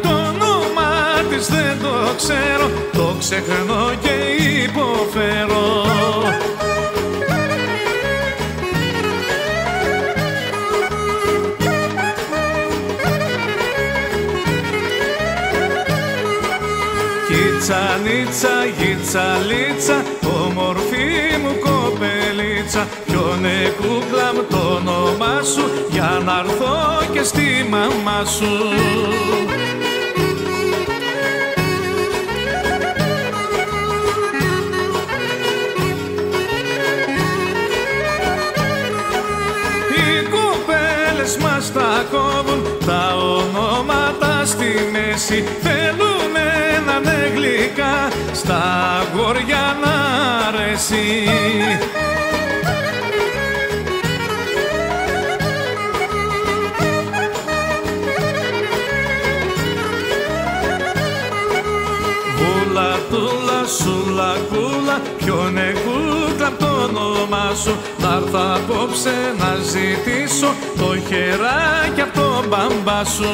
το όνομα της δεν το ξέρω, το ξεχνώ και υποφέρω. Κιτσανίτσα, γιτσαλίτσα, όμορφη μου κοπελίτσα, ποιονε κούκλα μου το όνομά σου, για να έρθω και στη μαμά σου. Οι κοπέλες μας τα κόβουν, τα ονόματα στη μέση, θέλουνε να είναι γλυκά, στα αγόρια να αρέσει. Βούλα, τούλα, σούλα, κούλα, ποιονε κούκλα απ' το όνομά σου, θα έρθω απόψε να ζητήσω το χεράκι απ' τον μπαμπά σου.